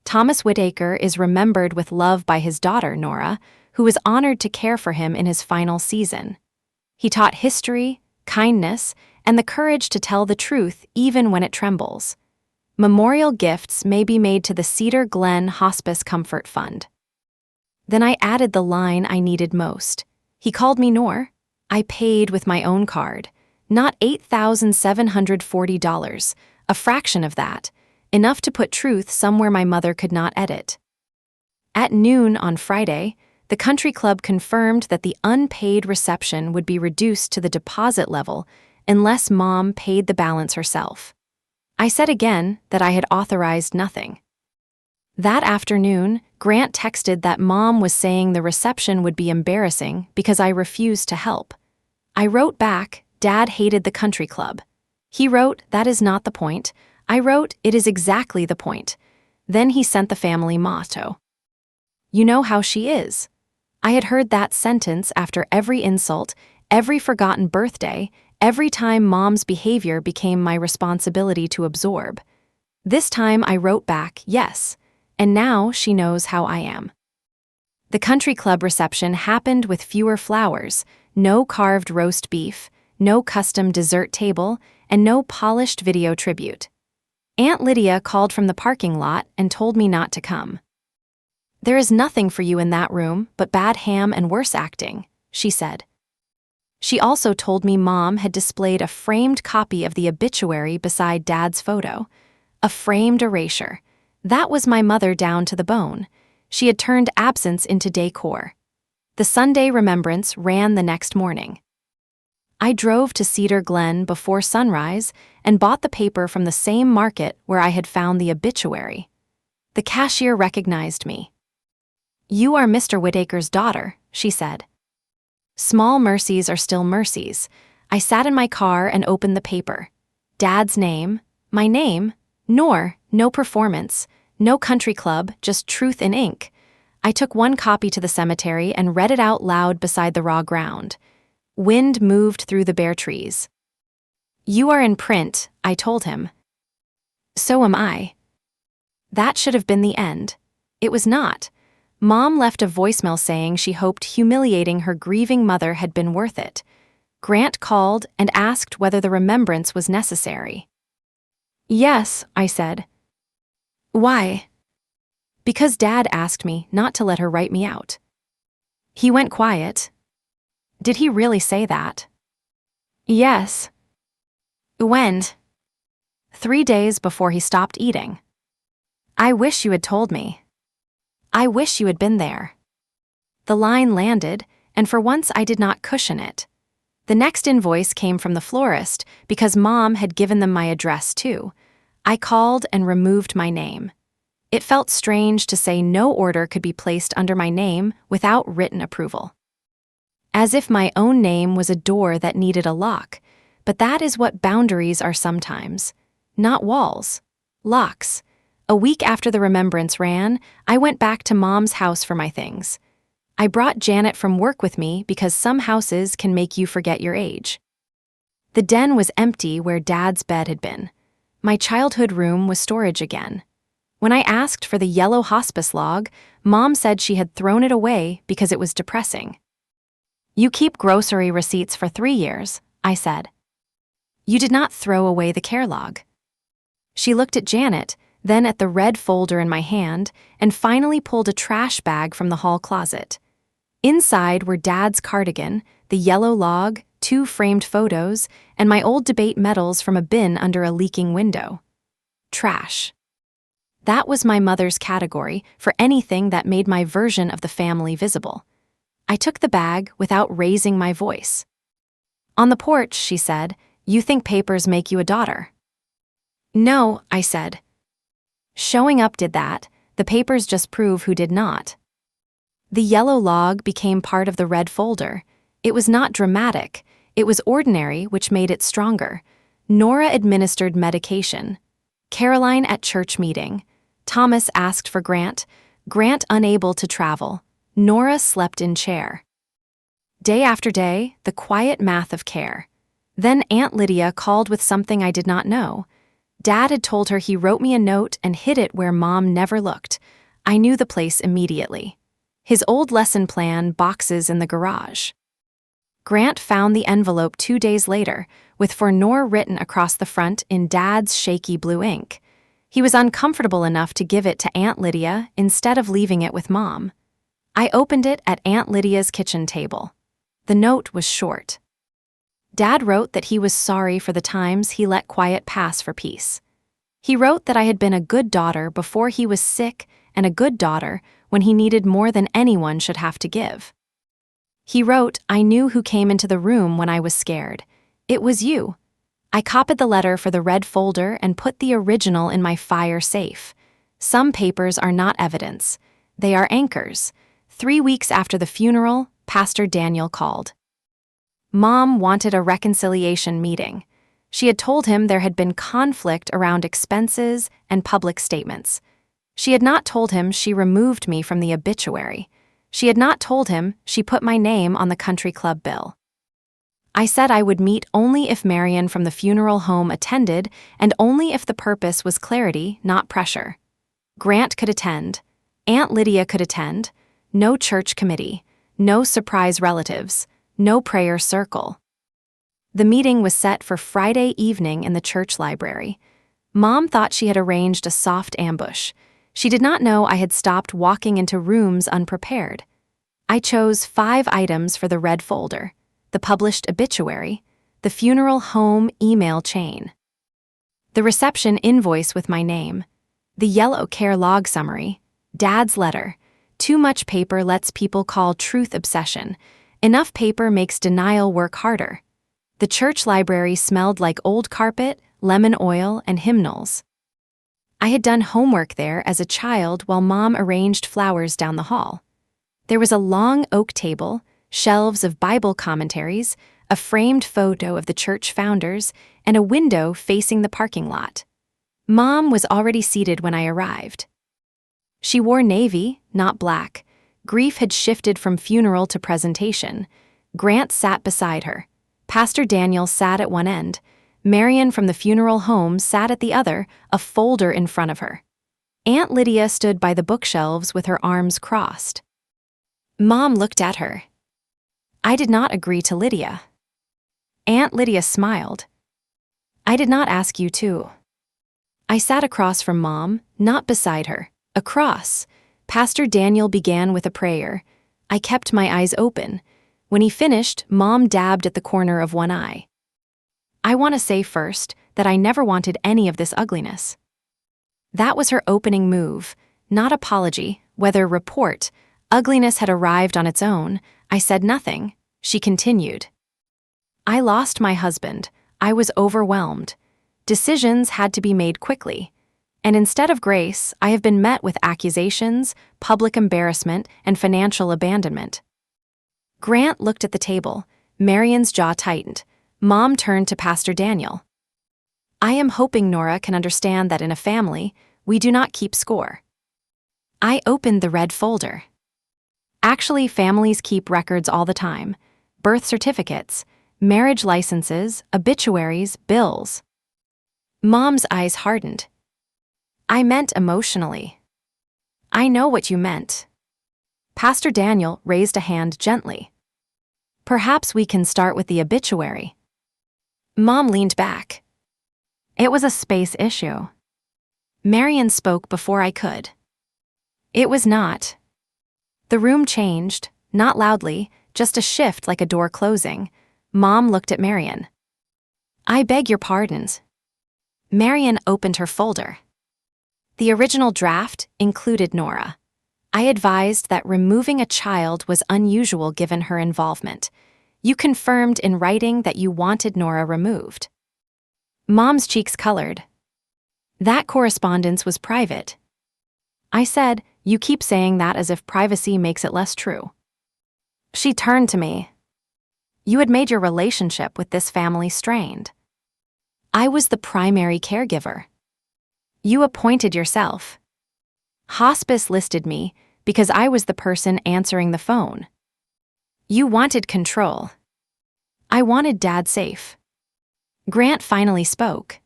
Thomas Whitaker is remembered with love by his daughter, Nora, who was honored to care for him in his final season. He taught history, kindness, and the courage to tell the truth even when it trembles. Memorial gifts may be made to the Cedar Glen Hospice Comfort Fund. Then I added the line I needed most. He called me Nora. I paid with my own card, not $8,740, a fraction of that, enough to put truth somewhere my mother could not edit. At noon on Friday, the country club confirmed that the unpaid reception would be reduced to the deposit level unless Mom paid the balance herself. I said again that I had authorized nothing. That afternoon, Grant texted that Mom was saying the reception would be embarrassing because I refused to help. I wrote back, Dad hated the country club. He wrote, that is not the point. I wrote, it is exactly the point. Then he sent the family motto. You know how she is. I had heard that sentence after every insult, every forgotten birthday, every time Mom's behavior became my responsibility to absorb. This time I wrote back, yes, and now she knows how I am. The country club reception happened with fewer flowers, no carved roast beef, no custom dessert table, and no polished video tribute. Aunt Lydia called from the parking lot and told me not to come. There is nothing for you in that room but bad ham and worse acting, she said. She also told me Mom had displayed a framed copy of the obituary beside Dad's photo. A framed erasure. That was my mother down to the bone. She had turned absence into decor. The Sunday remembrance ran the next morning. I drove to Cedar Glen before sunrise and bought the paper from the same market where I had found the obituary. The cashier recognized me. You are Mr. Whitaker's daughter, she said. Small mercies are still mercies. I sat in my car and opened the paper. Dad's name, my name, Nora, no performance, no country club, just truth in ink. I took one copy to the cemetery and read it out loud beside the raw ground. Wind moved through the bare trees. You are in print, I told him. So am I. That should have been the end. It was not. Mom left a voicemail saying she hoped humiliating her grieving mother had been worth it. Grant called and asked whether the remembrance was necessary. Yes, I said. Why? Because Dad asked me not to let her write me out. He went quiet. Did he really say that? Yes. When? 3 days before he stopped eating. I wish you had told me. I wish you had been there. The line landed, and for once I did not cushion it. The next invoice came from the florist because Mom had given them my address too. I called and removed my name. It felt strange to say no order could be placed under my name without written approval. As if my own name was a door that needed a lock, but that is what boundaries are sometimes. Not walls. Locks. A week after the remembrance ran, I went back to Mom's house for my things. I brought Janet from work with me because some houses can make you forget your age. The den was empty where Dad's bed had been. My childhood room was storage again. When I asked for the yellow hospice log, Mom said she had thrown it away because it was depressing. You keep grocery receipts for 3 years, I said. You did not throw away the care log. She looked at Janet, then at the red folder in my hand, and finally pulled a trash bag from the hall closet. Inside were Dad's cardigan, the yellow log, 2 framed photos, and my old debate medals from a bin under a leaking window. Trash. That was my mother's category for anything that made my version of the family visible. I took the bag without raising my voice. On the porch, she said, "You think papers make you a daughter?" "No," I said. "Showing up did that. The papers just prove who did not." The yellow log became part of the red folder. It was not dramatic. It was ordinary, which made it stronger. Nora administered medication. Caroline at church meeting. Thomas asked for Grant. Grant unable to travel. Nora slept in chair. Day after day, the quiet math of care. Then Aunt Lydia called with something I did not know. Dad had told her he wrote me a note and hid it where Mom never looked. I knew the place immediately. His old lesson plan boxes in the garage. Grant found the envelope 2 days later, with "For Nora" written across the front in Dad's shaky blue ink. He was uncomfortable enough to give it to Aunt Lydia instead of leaving it with Mom. I opened it at Aunt Lydia's kitchen table. The note was short. Dad wrote that he was sorry for the times he let quiet pass for peace. He wrote that I had been a good daughter before he was sick and a good daughter when he needed more than anyone should have to give. He wrote, "I knew who came into the room when I was scared. It was you." I copied the letter for the red folder and put the original in my fire safe. Some papers are not evidence. They are anchors. 3 weeks after the funeral, Pastor Daniel called. Mom wanted a reconciliation meeting. She had told him there had been conflict around expenses and public statements. She had not told him she removed me from the obituary. She had not told him she put my name on the country club bill. I said I would meet only if Marion from the funeral home attended and only if the purpose was clarity, not pressure. Grant could attend. Aunt Lydia could attend. No church committee. No surprise relatives. No prayer circle. The meeting was set for Friday evening in the church library. Mom thought she had arranged a soft ambush. She did not know I had stopped walking into rooms unprepared. I chose 5 items for the red folder: the published obituary, the funeral home email chain, the reception invoice with my name, the yellow care log summary, Dad's letter. Too much paper lets people call truth obsession. Enough paper makes denial work harder. The church library smelled like old carpet, lemon oil, and hymnals. I had done homework there as a child while Mom arranged flowers down the hall. There was a long oak table, shelves of Bible commentaries, a framed photo of the church founders, and a window facing the parking lot. Mom was already seated when I arrived. She wore navy, not black. Grief had shifted from funeral to presentation. Grant sat beside her. Pastor Daniel sat at one end. Marion from the funeral home sat at the other, a folder in front of her. Aunt Lydia stood by the bookshelves with her arms crossed. Mom looked at her. I did not agree to Lydia. Aunt Lydia smiled. I did not ask you to. I sat across from Mom, not beside her. Across. Pastor Daniel began with a prayer. I kept my eyes open. When he finished, Mom dabbed at the corner of one eye. I want to say first that I never wanted any of this ugliness. That was her opening move, not apology, whether report. Ugliness had arrived on its own. I said nothing. She continued. I lost my husband. I was overwhelmed. Decisions had to be made quickly. And instead of grace, I have been met with accusations, public embarrassment, and financial abandonment. Grant looked at the table. Marion's jaw tightened. Mom turned to Pastor Daniel. I am hoping Nora can understand that in a family, we do not keep score. I opened the red folder. Actually, families keep records all the time. Birth certificates, marriage licenses, obituaries, bills. Mom's eyes hardened. I meant emotionally. I know what you meant. Pastor Daniel raised a hand gently. Perhaps we can start with the obituary. Mom leaned back. It was a space issue. Marion spoke before I could. It was not. The room changed, not loudly, just a shift like a door closing. Mom looked at Marion. I beg your pardons. Marion opened her folder. The original draft included Nora. I advised that removing a child was unusual given her involvement. You confirmed in writing that you wanted Nora removed. Mom's cheeks colored. That correspondence was private. I said, "You keep saying that as if privacy makes it less true." She turned to me. "You had made your relationship with this family strained. I was the primary caregiver. You appointed yourself. Hospice listed me because I was the person answering the phone. You wanted control. I wanted Dad safe." Grant finally spoke.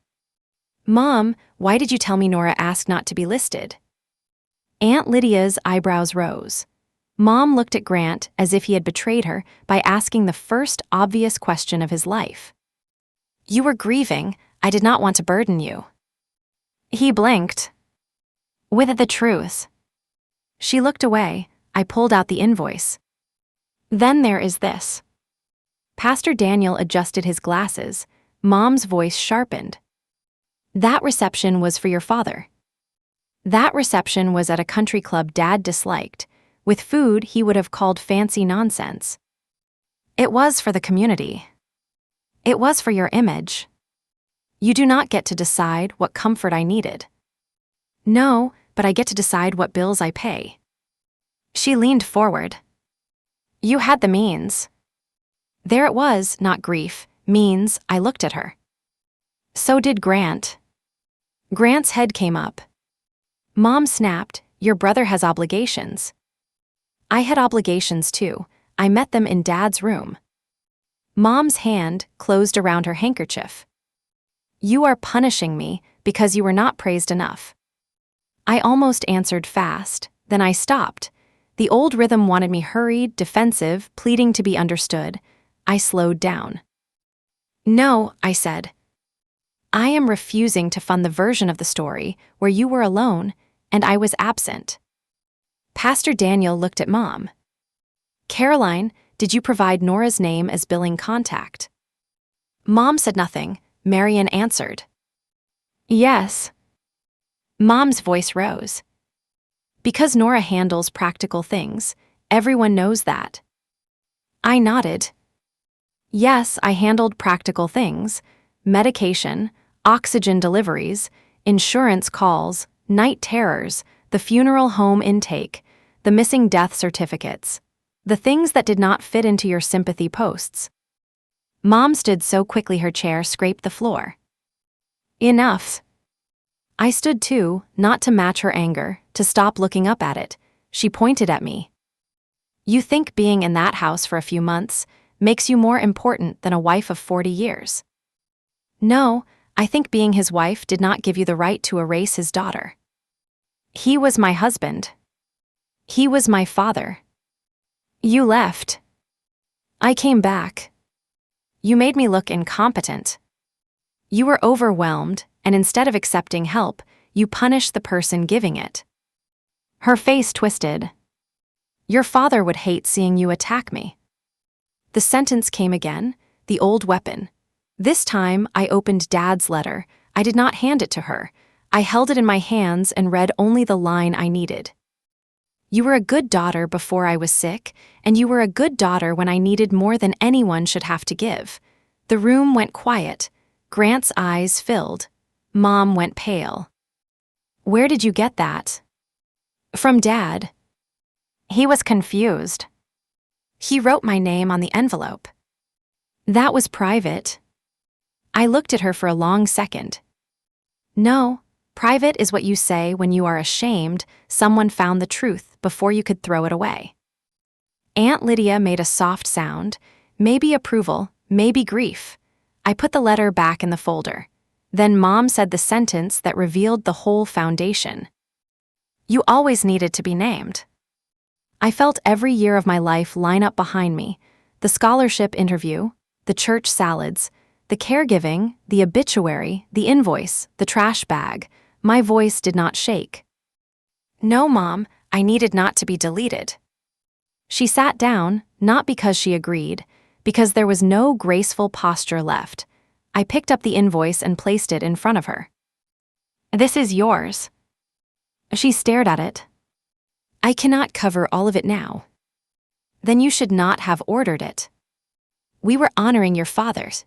"Mom, why did you tell me Nora asked not to be listed?" Aunt Lydia's eyebrows rose. Mom looked at Grant as if he had betrayed her by asking the first obvious question of his life. "You were grieving. I did not want to burden you." He blinked. "With the truth." She looked away. I pulled out the invoice. "Then there is this." Pastor Daniel adjusted his glasses. Mom's voice sharpened. "That reception was for your father. That reception was at a country club Dad disliked, with food he would have called fancy nonsense. It was for the community. It was for your image. You do not get to decide what comfort I needed." "No, but I get to decide what bills I pay." She leaned forward. "You had the means." There it was, not grief, means. I looked at her. So did Grant. Grant's head came up. Mom snapped, "Your brother has obligations." I had obligations too. I met them in Dad's room. Mom's hand closed around her handkerchief. "You are punishing me because you were not praised enough." I almost answered fast, then I stopped. The old rhythm wanted me hurried, defensive, pleading to be understood. I slowed down. "No," I said. "I am refusing to fund the version of the story where you were alone and I was absent." Pastor Daniel looked at Mom. "Caroline, did you provide Nora's name as billing contact?" Mom said nothing. Marian answered. "Yes." Mom's voice rose. "Because Nora handles practical things, everyone knows that." I nodded. "Yes, I handled practical things: medication, oxygen deliveries, insurance calls, night terrors, the funeral home intake, the missing death certificates, the things that did not fit into your sympathy posts." Mom stood so quickly her chair scraped the floor. "Enough." I stood too, not to match her anger, to stop looking up at it. She pointed at me. "You think being in that house for a few months makes you more important than a wife of 40 years. No, I think being his wife did not give you the right to erase his daughter. He was my husband. He was my father. You left. I came back. You made me look incompetent. You were overwhelmed, and instead of accepting help, you punished the person giving it." Her face twisted. "Your father would hate seeing you attack me." The sentence came again, the old weapon. This time, I opened Dad's letter. I did not hand it to her. I held it in my hands and read only the line I needed. "You were a good daughter before I was sick, and you were a good daughter when I needed more than anyone should have to give." The room went quiet. Grant's eyes filled. Mom went pale. "Where did you get that?" "From Dad." He was confused. "He wrote my name on the envelope." "That was private." I looked at her for a long second. "No, private is what you say when you are ashamed someone found the truth before you could throw it away." Aunt Lydia made a soft sound, maybe approval, maybe grief. I put the letter back in the folder. Then Mom said the sentence that revealed the whole foundation. "You always needed to be named." I felt every year of my life line up behind me: the scholarship interview, the church salads, the caregiving, the obituary, the invoice, the trash bag. My voice did not shake. "No, Mom, I needed not to be deleted." She sat down, not because she agreed, because there was no graceful posture left. I picked up the invoice and placed it in front of her. "This is yours." She stared at it. I cannot cover all of it now. Then you should not have ordered it. We were honoring your fathers.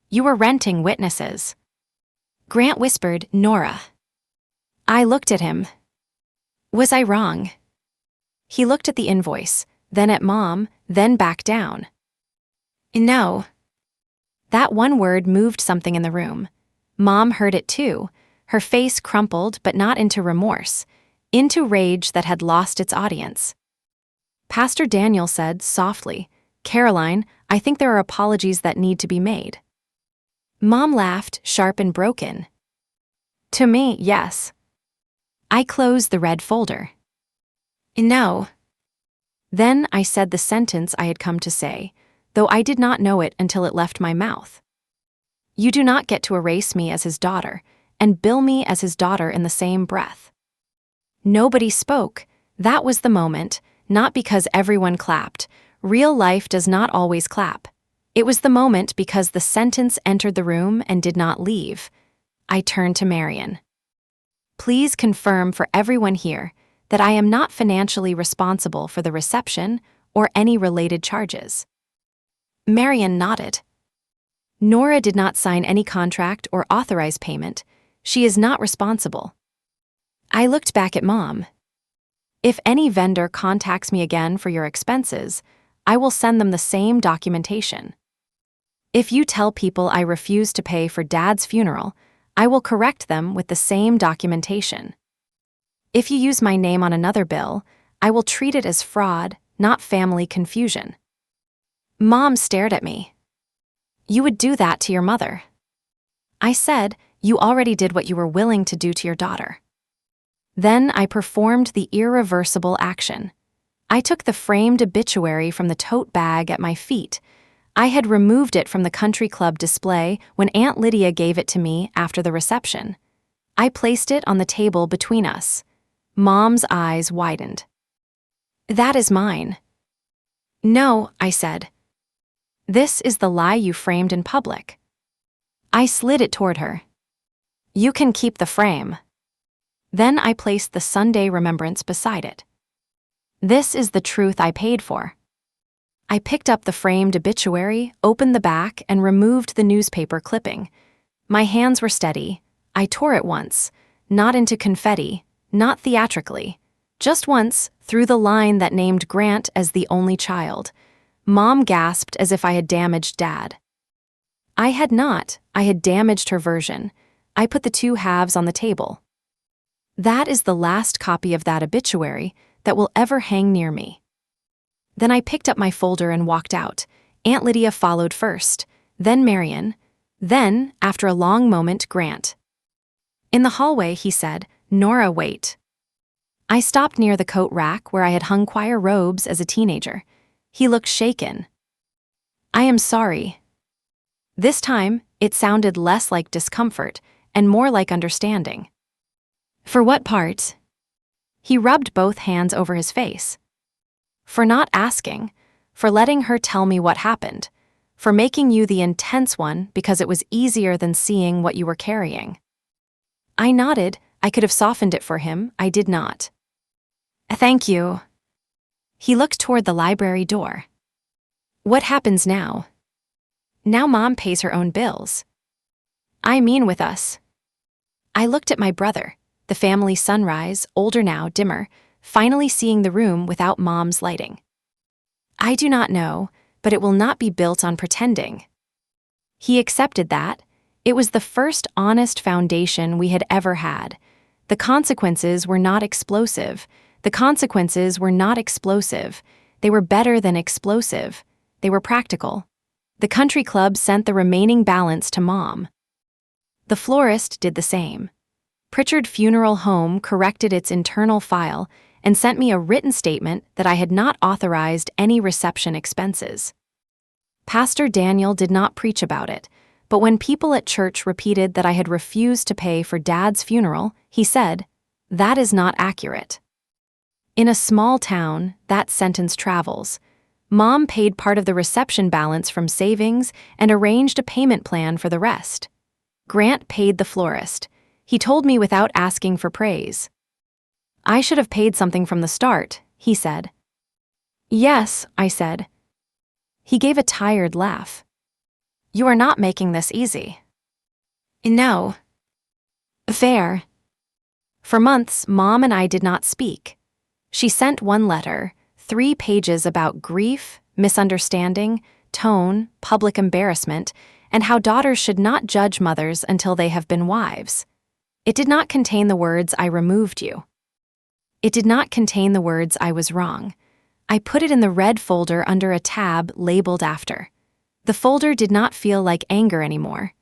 You were renting witnesses. Grant whispered, Nora. I looked at him. Was I wrong? He looked at the invoice, then at Mom, then back down. No. That one word moved something in the room. Mom heard it too. Her face crumpled, but not into remorse, into rage that had lost its audience. Pastor Daniel said softly, Caroline, I think there are apologies that need to be made. Mom laughed, sharp and broken. To me, yes. I closed the red folder. No. Then I said the sentence I had come to say, though I did not know it until it left my mouth. You do not get to erase me as his daughter, and bill me as his daughter in the same breath. Nobody spoke. That was the moment, not because everyone clapped. Real life does not always clap. It was the moment because the sentence entered the room and did not leave. I turned to Marion. Please confirm for everyone here that I am not financially responsible for the reception or any related charges. Marion nodded. Nora did not sign any contract or authorize payment. She is not responsible. I looked back at Mom. If any vendor contacts me again for your expenses, I will send them the same documentation. If you tell people I refuse to pay for Dad's funeral, I will correct them with the same documentation. If you use my name on another bill, I will treat it as fraud, not family confusion. Mom stared at me. You would do that to your mother. I said, you already did what you were willing to do to your daughter. Then I performed the irreversible action. I took the framed obituary from the tote bag at my feet. I had removed it from the country club display when Aunt Lydia gave it to me after the reception. I placed it on the table between us. Mom's eyes widened. That is mine. No, I said. This is the lie you framed in public. I slid it toward her. You can keep the frame. Then I placed the Sunday remembrance beside it. This is the truth I paid for. I picked up the framed obituary, opened the back, and removed the newspaper clipping. My hands were steady. I tore it once, not into confetti, not theatrically. Just once, through the line that named Grant as the only child. Mom gasped as if I had damaged Dad. I had not. I had damaged her version. I put the two halves on the table. That is the last copy of that obituary that will ever hang near me. Then I picked up my folder and walked out. Aunt Lydia followed first, then Marion, then, after a long moment, Grant. In the hallway, he said, Nora, wait. I stopped near the coat rack where I had hung choir robes as a teenager. He looked shaken. I am sorry. This time, it sounded less like discomfort and more like understanding. For what part? He rubbed both hands over his face. For not asking, for letting her tell me what happened, for making you the intense one because it was easier than seeing what you were carrying. I nodded. I could have softened it for him. I did not. Thank you. He looked toward the library door. What happens now? Now Mom pays her own bills. I mean with us. I looked at my brother, the family sunrise, older now, dimmer, finally seeing the room without Mom's lighting. I do not know, but it will not be built on pretending. He accepted that. It was the first honest foundation we had ever had. The consequences were not explosive. The consequences were not explosive. They were better than explosive. They were practical. The country club sent the remaining balance to Mom. The florist did the same. Pritchard Funeral Home corrected its internal file and sent me a written statement that I had not authorized any reception expenses. Pastor Daniel did not preach about it, but when people at church repeated that I had refused to pay for Dad's funeral, he said, "That is not accurate." In a small town, that sentence travels. Mom paid part of the reception balance from savings and arranged a payment plan for the rest. Grant paid the florist. He told me without asking for praise. I should have paid something from the start, he said. Yes, I said. He gave a tired laugh. You are not making this easy. No. Fair. For months, Mom and I did not speak. She sent one letter, 3 pages about grief, misunderstanding, tone, public embarrassment, and how daughters should not judge mothers until they have been wives. It did not contain the words, I removed you. It did not contain the words, I was wrong. I put it in the red folder under a tab labeled after. The folder did not feel like anger anymore.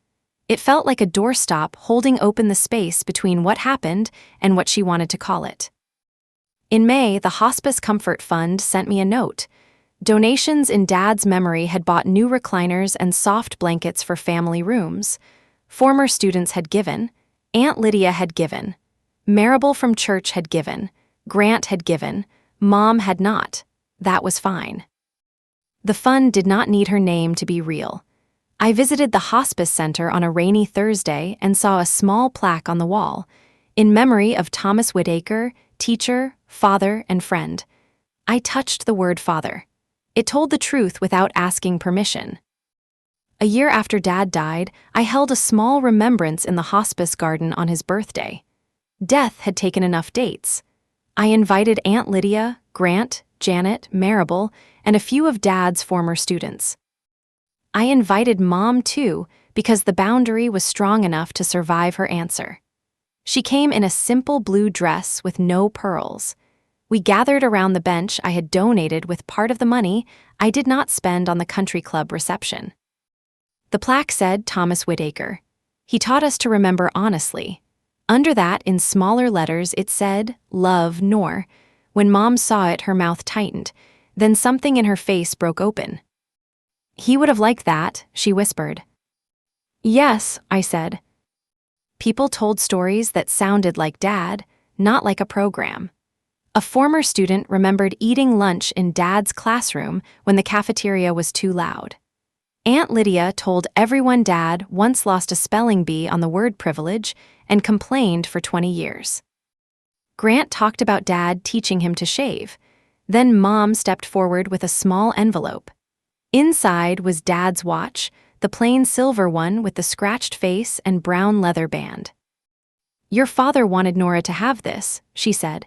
It felt like a doorstop holding open the space between what happened and what she wanted to call it. In May, the Hospice Comfort Fund sent me a note. Donations in Dad's memory had bought new recliners and soft blankets for family rooms. Former students had given. Aunt Lydia had given. Marable from church had given. Grant had given. Mom had not. That was fine. The fund did not need her name to be real. I visited the hospice center on a rainy Thursday and saw a small plaque on the wall, in memory of Thomas Whitaker, teacher, father, and friend. I touched the word father. It told the truth without asking permission. A year after Dad died, I held a small remembrance in the hospice garden on his birthday. Death had taken enough dates. I invited Aunt Lydia, Grant, Janet, Marable, and a few of Dad's former students. I invited Mom too, because the boundary was strong enough to survive her answer. She came in a simple blue dress with no pearls. We gathered around the bench I had donated with part of the money I did not spend on the country club reception. The plaque said Thomas Whitaker. He taught us to remember honestly. Under that, in smaller letters, it said, Love, Nora. When Mom saw it, her mouth tightened. Then something in her face broke open. He would have liked that, she whispered. Yes, I said. People told stories that sounded like Dad, not like a program. A former student remembered eating lunch in Dad's classroom when the cafeteria was too loud. Aunt Lydia told everyone Dad once lost a spelling bee on the word privilege and complained for 20 years. Grant talked about Dad teaching him to shave. Then Mom stepped forward with a small envelope. Inside was Dad's watch, the plain silver one with the scratched face and brown leather band. Your father wanted Nora to have this, she said.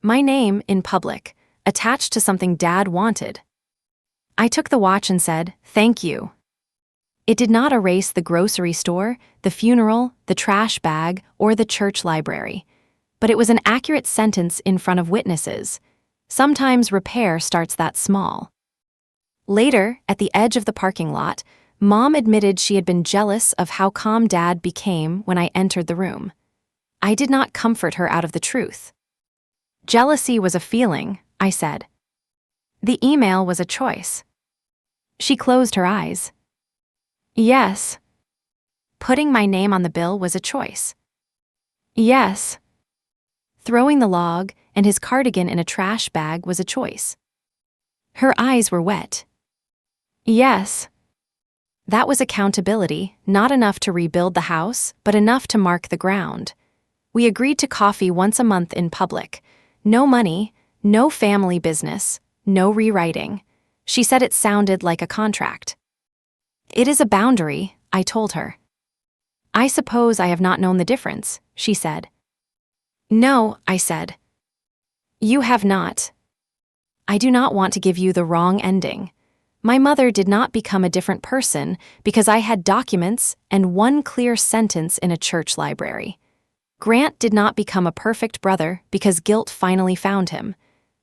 My name, in public, attached to something Dad wanted. I took the watch and said, thank you. It did not erase the grocery store, the funeral, the trash bag, or the church library. But it was an accurate sentence in front of witnesses. Sometimes repair starts that small. Later, at the edge of the parking lot, Mom admitted she had been jealous of how calm Dad became when I entered the room. I did not comfort her out of the truth. Jealousy was a feeling, I said. The email was a choice. She closed her eyes. Yes. Putting my name on the bill was a choice. Yes. Throwing the log and his cardigan in a trash bag was a choice. Her eyes were wet. Yes. That was accountability, not enough to rebuild the house, but enough to mark the ground. We agreed to coffee once a month in public. No money, no family business, no rewriting. She said it sounded like a contract. It is a boundary, I told her. I suppose I have not known the difference, she said. No, I said. You have not. I do not want to give you the wrong ending. My mother did not become a different person because I had documents and one clear sentence in a church library. Grant did not become a perfect brother because guilt finally found him.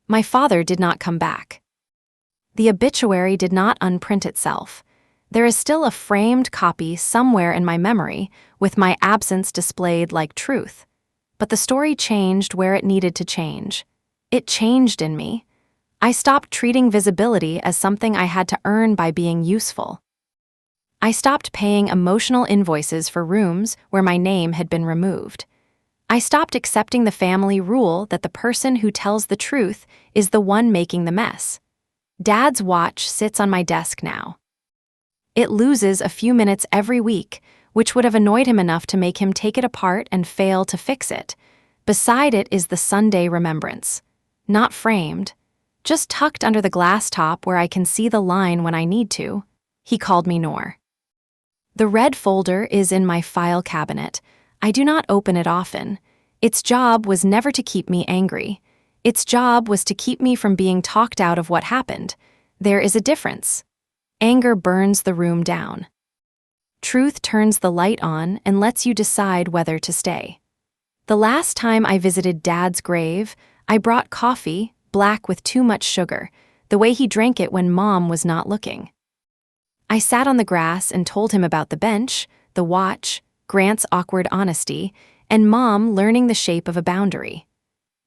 My father did not come back. The obituary did not unprint itself. There is still a framed copy somewhere in my memory with my absence displayed like truth. But the story changed where it needed to change. It changed in me. I stopped treating visibility as something I had to earn by being useful. I stopped paying emotional invoices for rooms where my name had been removed. I stopped accepting the family rule that the person who tells the truth is the one making the mess. Dad's watch sits on my desk now. It loses a few minutes every week, which would have annoyed him enough to make him take it apart and fail to fix it. Beside it is the Sunday remembrance. Not framed, just tucked under the glass top where I can see the line when I need to. He called me Nora. The red folder is in my file cabinet. I do not open it often. Its job was never to keep me angry. Its job was to keep me from being talked out of what happened. There is a difference. Anger burns the room down. Truth turns the light on and lets you decide whether to stay. The last time I visited Dad's grave, I brought coffee, black with too much sugar, the way he drank it when Mom was not looking. I sat on the grass and told him about the bench, the watch, Grant's awkward honesty, and Mom learning the shape of a boundary.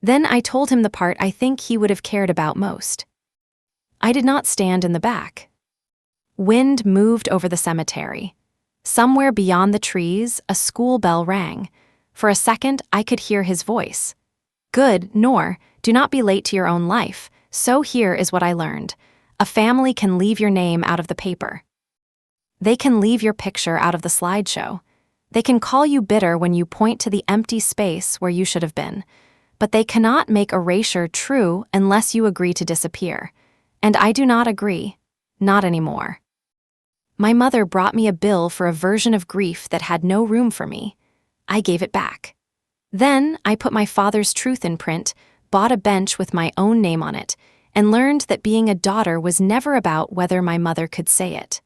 Then I told him the part I think he would have cared about most. I did not stand in the back. Wind moved over the cemetery. Somewhere beyond the trees, a school bell rang. For a second, I could hear his voice. Good, Nor, do not be late to your own life. So here is what I learned. A family can leave your name out of the paper. They can leave your picture out of the slideshow. They can call you bitter when you point to the empty space where you should have been. But they cannot make erasure true unless you agree to disappear. And I do not agree. Not anymore. My mother brought me a bill for a version of grief that had no room for me. I gave it back. Then I put my father's truth in print, bought a bench with my own name on it, and learned that being a daughter was never about whether my mother could say it.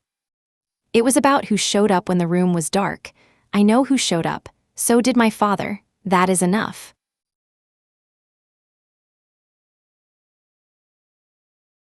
It was about who showed up when the room was dark. I know who showed up. So did my father. That is enough.